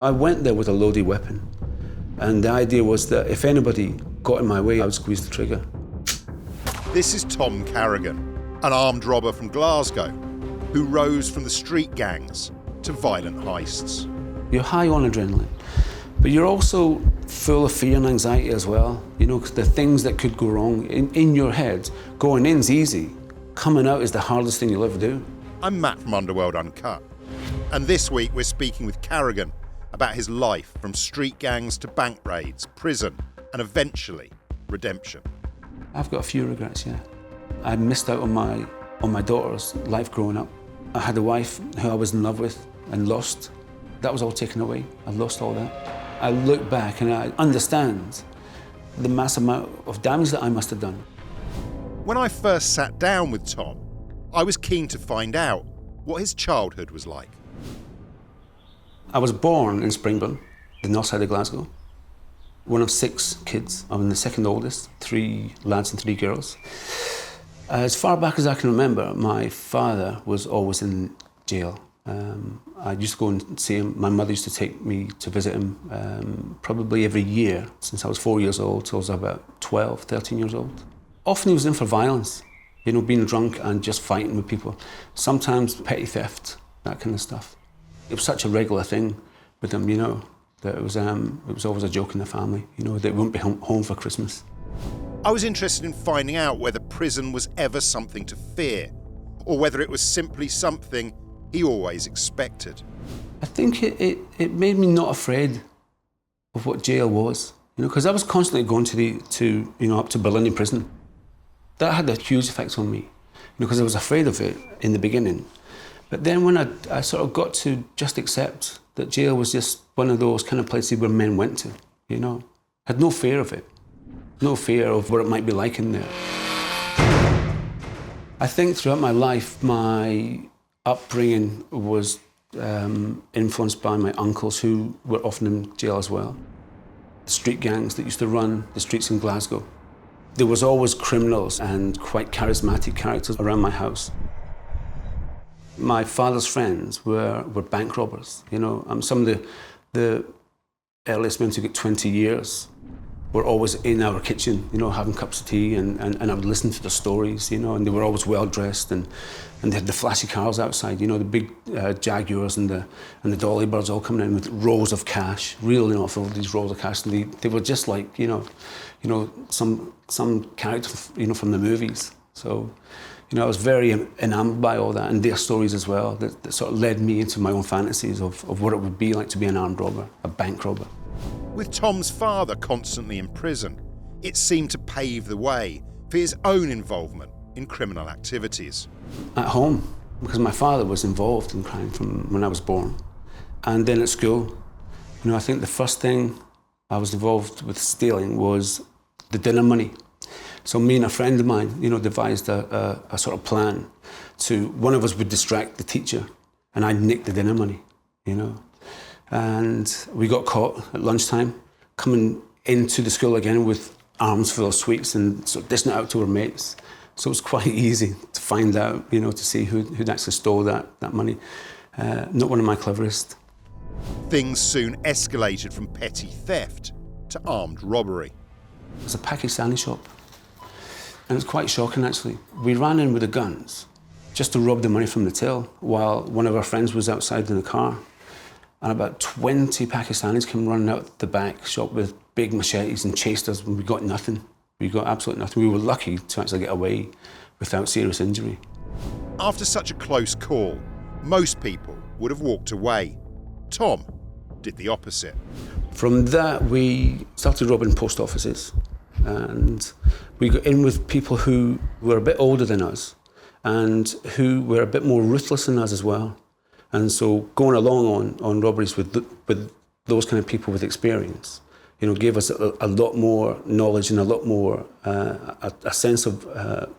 I went there with a loaded weapon, and the idea was that if anybody got in my way, I would squeeze the trigger. This is Tom Carrigan, an armed robber from Glasgow, who rose from the street gangs to violent heists. You're high on adrenaline, but you're also full of fear and anxiety as well. You know, the things that could go wrong in your head. Going in's easy. Coming out is the hardest thing you'll ever do. I'm Matt from Underworld Uncut, and this week we're speaking with Carrigan about his life from street gangs to bank raids, prison, and eventually redemption. I've got a few regrets, yeah. I missed out on my daughter's life growing up. I had a wife who I was in love with and lost. That was all taken away. I lost all that. I look back and I understand the massive amount of damage that I must have done. When I first sat down with Tom, I was keen to find out what his childhood was like. I was born in Springburn, the north side of Glasgow. One of 6 kids. I'm the second oldest, 3 lads and 3 girls. As far back as I can remember, my father was always in jail. I used to go and see him. My mother used to take me to visit him probably every year since I was 4 years old till I was about 12, 13 years old. Often he was in for violence, you know, being drunk and just fighting with people. Sometimes petty theft, that kind of stuff. It was such a regular thing with him, you know, that it was always a joke in the family, you know, they wouldn't be home for Christmas. I was interested in finding out whether prison was ever something to fear, or whether it was simply something he always expected. I think it made me not afraid of what jail was, you know, because I was constantly going up to Berlin prison. That had a huge effect on me, you know, because I was afraid of it in the beginning. But then when I sort of got to just accept that jail was just one of those kind of places where men went to, you know, had no fear of it, no fear of what it might be like in there. I think throughout my life, my upbringing was influenced by my uncles who were often in jail as well. The street gangs that used to run the streets in Glasgow. There was always criminals and quite charismatic characters around my house. My father's friends were bank robbers, you know. Some of the earliest men to get 20 years were always in our kitchen, you know, having cups of tea, and I would listen to the stories, you know, and they were always well dressed, and they had the flashy cars outside, you know, the big Jaguars and the Dolly Birds all coming in with rolls of cash, reeling off all these rolls of cash, and they were just like, you know, some character, you know, from the movies. So, you know, I was very enamored by all that and their stories as well, that sort of led me into my own fantasies of what it would be like to be an armed robber, a bank robber. With Tom's father constantly in prison, it seemed to pave the way for his own involvement in criminal activities. At home, because my father was involved in crime from when I was born. And then at school, you know, I think the first thing I was involved with stealing was the dinner money. So me and a friend of mine, you know, devised a sort of plan to, one of us would distract the teacher and I'd nick the dinner money, you know. And we got caught at lunchtime coming into the school again with arms full of sweets and sort of dishing it out to our mates. So it was quite easy to find out, you know, to see who'd actually stole that money. Not one of my cleverest. Things soon escalated from petty theft to armed robbery. It was a Pakistani shop. And it was quite shocking, actually. We ran in with the guns just to rob the money from the till while one of our friends was outside in the car. And about 20 Pakistanis came running out the back shop with big machetes and chased us, and we got nothing. We got absolutely nothing. We were lucky to actually get away without serious injury. After such a close call, most people would have walked away. Tom did the opposite. From that, we started robbing post offices, and we got in with people who were a bit older than us and who were a bit more ruthless than us as well. And so going along on robberies with those kind of people with experience, you know, gave us a lot more knowledge and a lot more a sense of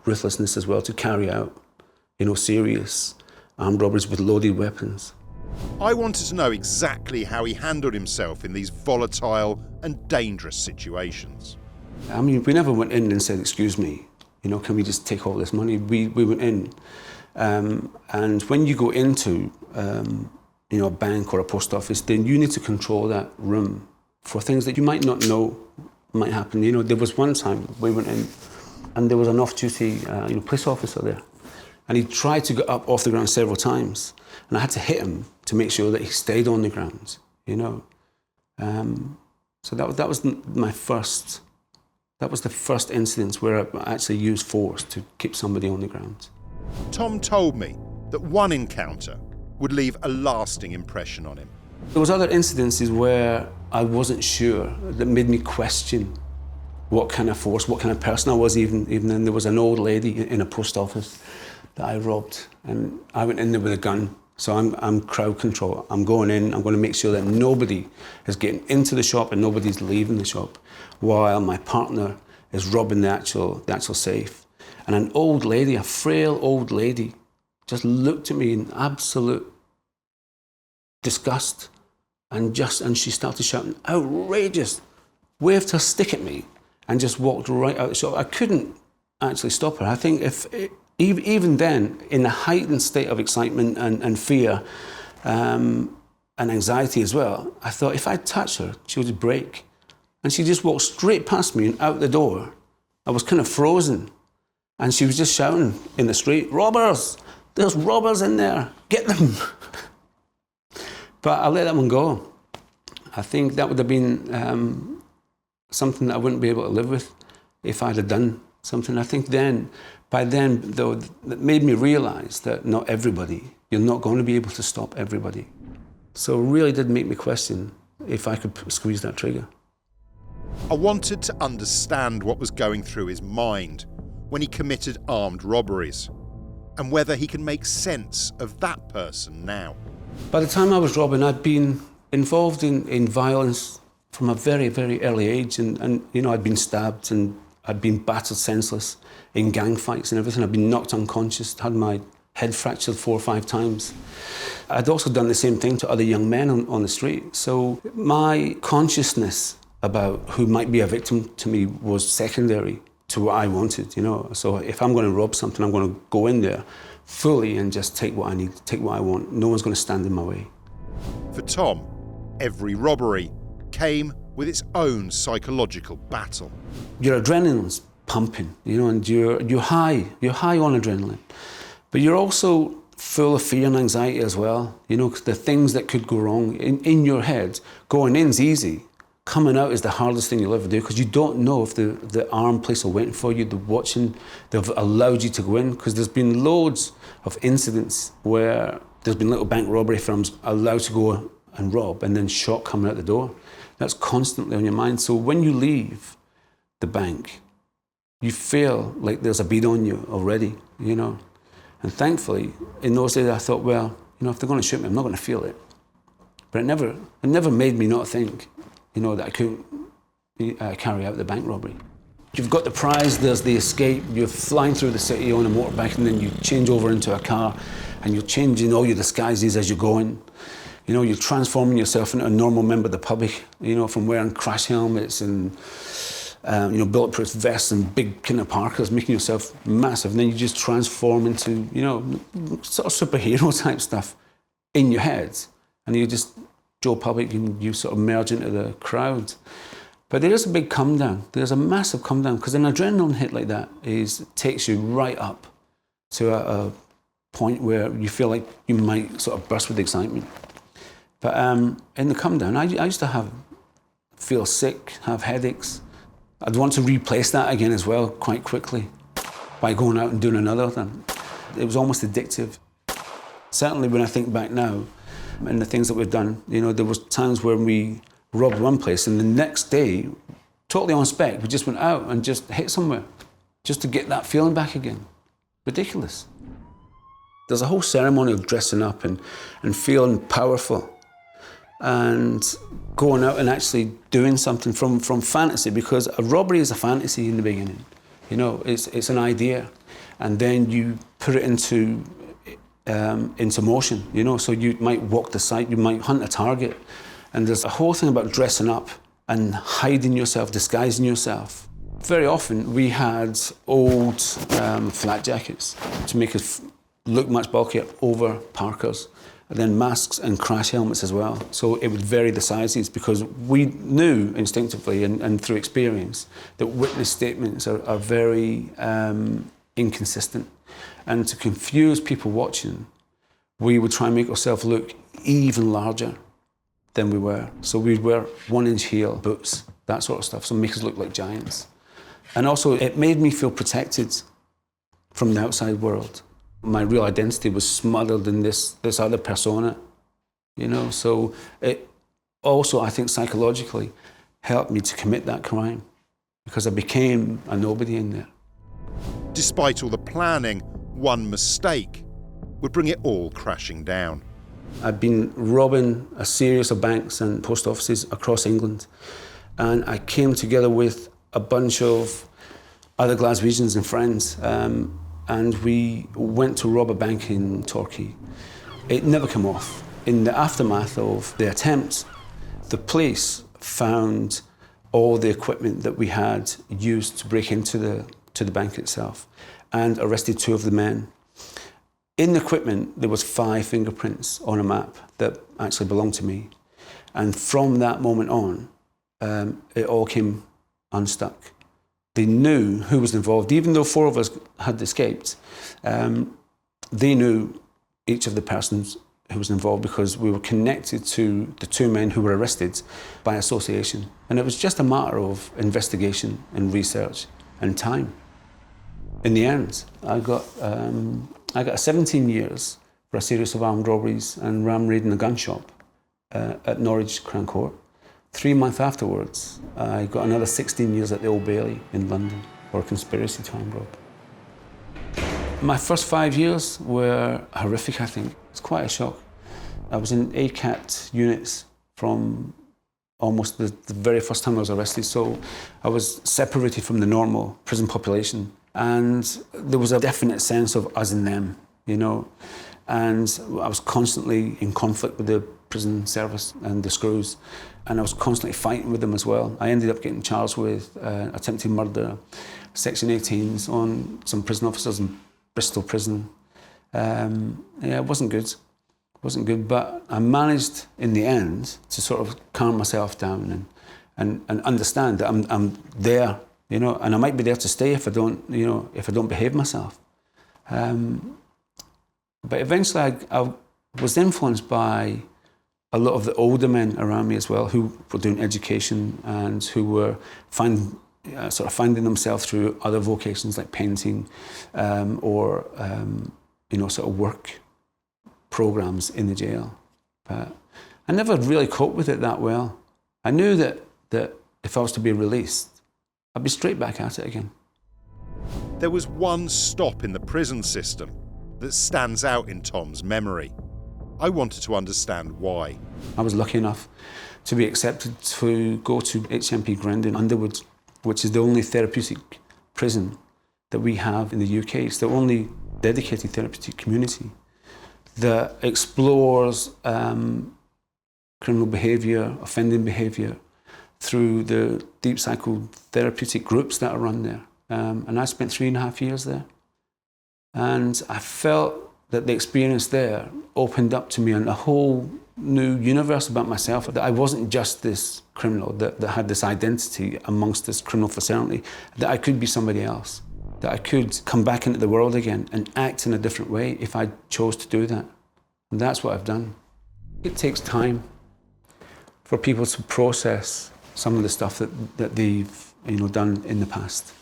ruthlessness as well to carry out, you know, serious armed robberies with loaded weapons. I wanted to know exactly how he handled himself in these volatile and dangerous situations. I mean, we never went in and said, "Excuse me, you know, can we just take all this money?" We went in, and when you go into a bank or a post office, then you need to control that room for things that you might not know might happen. There was one time we went in and there was an off-duty police officer there, and he tried to get up off the ground several times, and I had to hit him to make sure that he stayed on the ground. So that was my first. That was the first instance where I actually used force to keep somebody on the ground. Tom told me that one encounter would leave a lasting impression on him. There was other incidences where I wasn't sure, that made me question what kind of force, what kind of person I was even then. There was an old lady in a post office that I robbed, and I went in there with a gun. So I'm crowd control. I'm going in, I'm going to make sure that nobody is getting into the shop and nobody's leaving the shop, while my partner is robbing the actual safe. And an old lady, a frail old lady, just looked at me in absolute disgust, and she started shouting, outrageous, waved her stick at me and just walked right out the shop. I couldn't actually stop her. I think even then, in a heightened state of excitement and fear and anxiety as well, I thought if I touch her, she would break. And she just walked straight past me and out the door. I was kind of frozen. And she was just shouting in the street, robbers! There's robbers in there! Get them! But I let that one go. I think that would have been something that I wouldn't be able to live with if I'd have done something. I think by then, though, that made me realise that not everybody, you're not going to be able to stop everybody. So it really did make me question if I could squeeze that trigger. I wanted to understand what was going through his mind when he committed armed robberies, and whether he can make sense of that person now. By the time I was robbing, I'd been involved in violence from a very, very early age, and I'd been stabbed and I'd been battered senseless in gang fights and everything. I'd been knocked unconscious, had my head fractured 4 or 5 times. I'd also done the same thing to other young men on the street. So my consciousness about who might be a victim to me was secondary to what I wanted, So if I'm going to rob something, I'm going to go in there fully and just take what I need, take what I want. No one's going to stand in my way. For Tom, every robbery came with its own psychological battle. Your adrenaline's pumping, and you're high on adrenaline. But you're also full of fear and anxiety as well, the things that could go wrong in your head. Going in's easy. Coming out is the hardest thing you'll ever do, because you don't know if the armed police are waiting for you, they're watching, they've allowed you to go in, because there's been loads of incidents where there's been little bank robbery firms allowed to go and rob and then shot coming out the door. That's constantly on your mind. So when you leave the bank, you feel like there's a bead on you already, And thankfully, in those days I thought, well, if they're going to shoot me, I'm not going to feel it. But it never made me not think, that I couldn't carry out the bank robbery. You've got the prize, there's the escape, you're flying through the city on a motorbike, and then you change over into a car and you're changing all your disguises as you're going. You're transforming yourself into a normal member of the public, from wearing crash helmets and bulletproof vests and big kind of parkers, making yourself massive. And then you just transform into, sort of superhero type stuff in your head. And you just Joe Public, you sort of merge into the crowd. But there is a big come down. There's a massive come down, because an adrenaline hit like that takes you right up to a point where you feel like you might sort of burst with excitement. But in the come down, I used to feel sick, have headaches. I'd want to replace that again as well quite quickly by going out and doing another thing. It was almost addictive. Certainly when I think back now, and the things that we've done, there was times where we robbed one place and the next day, totally on spec, we just went out and just hit somewhere just to get that feeling back again. Ridiculous. There's a whole ceremony of dressing up and feeling powerful and going out and actually doing something from fantasy, because a robbery is a fantasy in the beginning. It's an idea, and then you put it into motion, so you might walk the site, you might hunt a target, and there's a whole thing about dressing up and hiding yourself, disguising yourself. Very often we had old flat jackets to make us look much bulkier over parkers, then masks and crash helmets as well. So it would vary the sizes because we knew instinctively and through experience that witness statements are very inconsistent. And to confuse people watching, we would try and make ourselves look even larger than we were. So we'd wear 1-inch heel boots, that sort of stuff, so make us look like giants. And also it made me feel protected from the outside world. My real identity was smothered in this other persona, you know, so it also, I think, psychologically helped me to commit that crime because I became a nobody in there. Despite all the planning, one mistake would bring it all crashing down. I'd been robbing a series of banks and post offices across England, and I came together with a bunch of other Glaswegians and friends, and we went to rob a bank in Torquay. It never came off. In the aftermath of the attempt, the police found all the equipment that we had used to break into the bank itself and arrested 2 of the men. In the equipment, there was 5 fingerprints on a map that actually belonged to me. And from that moment on, it all came unstuck. They knew who was involved. Even though 4 of us had escaped, they knew each of the persons who was involved because we were connected to the 2 men who were arrested by association. And it was just a matter of investigation and research and time. In the end, I got 17 years for a series of armed robberies and ram raiding a gun shop at Norwich Crown Court. 3 months afterwards, I got another 16 years at the Old Bailey in London for a conspiracy to armed rob. My first 5 years were horrific, I think. It's quite a shock. I was in ACAT units from almost the very first time I was arrested, so I was separated from the normal prison population. And there was a definite sense of us and them, you know. And I was constantly in conflict with the prison service and the screws. And I was constantly fighting with them as well. I ended up getting charged with attempted murder, Section 18s on some prison officers in Bristol prison. Yeah, it wasn't good. It wasn't good, but I managed in the end to sort of calm myself down and understand that I'm there. You know, and I might be there to stay if I don't, you know, if I don't behave myself. But eventually I was influenced by a lot of the older men around me as well, who were doing education and who were sort of finding themselves through other vocations like painting or, you know, sort of work programs in the jail. But I never really coped with it that well. I knew that if I was to be released, I'd be straight back at it again. There was one stop in the prison system that stands out in Tom's memory. I wanted to understand why. I was lucky enough to be accepted to go to HMP Grendon, Underworld, which is the only therapeutic prison that we have in the UK. It's the only dedicated therapeutic community that explores criminal behaviour, offending behaviour, through the deep psychotherapeutic groups that are run there. And I spent 3.5 years there. And I felt that the experience there opened up to me a whole new universe about myself, that I wasn't just this criminal that had this identity amongst this criminal fraternity, that I could be somebody else, that I could come back into the world again and act in a different way if I chose to do that. And that's what I've done. It takes time for people to process some of the stuff that they've, you know, done in the past.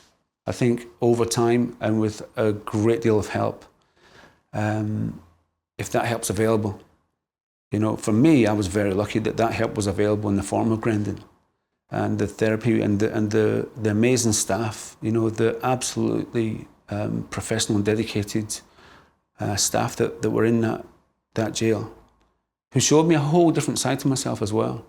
I think over time and with a great deal of help, if that help's available. You know, for me, I was very lucky that help was available in the form of Grendon, and the therapy and the amazing staff. You know, the absolutely professional and dedicated staff that were in that jail, who showed me a whole different side to myself as well.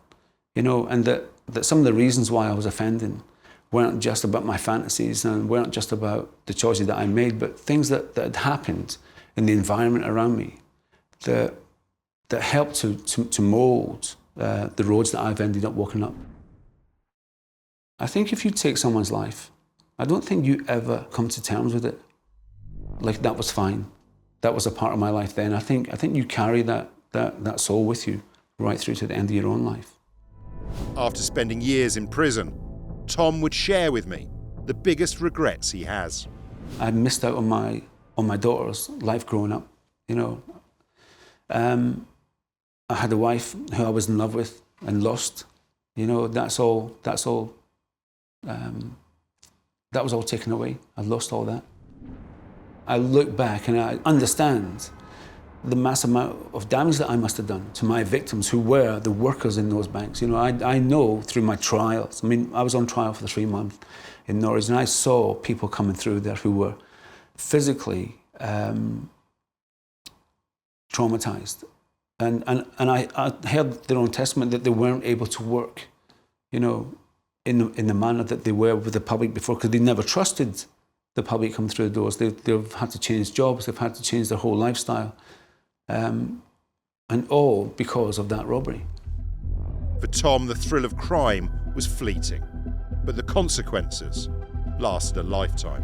You know, and that some of the reasons why I was offending weren't just about my fantasies and weren't just about the choices that I made, but things that had happened in the environment around me that helped to mould the roads that I've ended up walking up. I think if you take someone's life, I don't think you ever come to terms with it. Like, that was fine. That was a part of my life then. I think you carry that that's all with you right through to the end of your own life. After spending years in prison, Tom would share with me the biggest regrets he has. I missed out on my daughter's life growing up, you know. I had a wife who I was in love with and lost. You know, that was all taken away. I lost all that. I look back and I understand the massive amount of damage that I must have done to my victims who were the workers in those banks. You know, I know through my trials. I mean, I was on trial for the 3 months in Norwich, and I saw people coming through there who were physically traumatized. And I heard their own testament that they weren't able to work, you know, in the manner that they were with the public before, because they never trusted the public coming through the doors. They've had to change jobs, they've had to change their whole lifestyle. And all because of that robbery. For Tom, the thrill of crime was fleeting, but the consequences lasted a lifetime.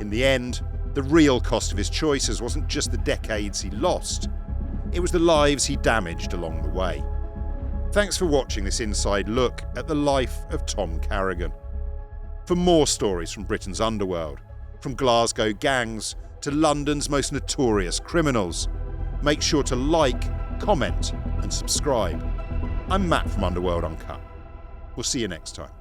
In the end, the real cost of his choices wasn't just the decades he lost, it was the lives he damaged along the way. Thanks for watching this inside look at the life of Tom Carrigan. For more stories from Britain's underworld, from Glasgow gangs to London's most notorious criminals, make sure to like, comment and subscribe. I'm Matt from Underworld Uncut. We'll see you next time.